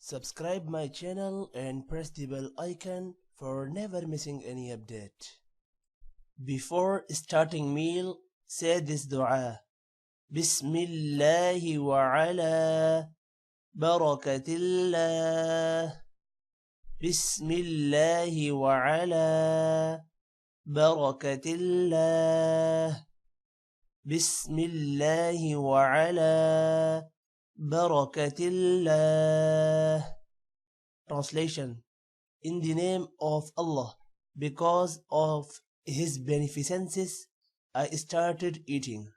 Subscribe my channel and press the bell icon for never missing any update. Before starting meal, say this dua. Bismillah wa ala barakatillah. Bismillah wa ala barakatillah. Bismillah wa ala barakatillah. Translation: in the name of Allah, because of His beneficences, I started eating.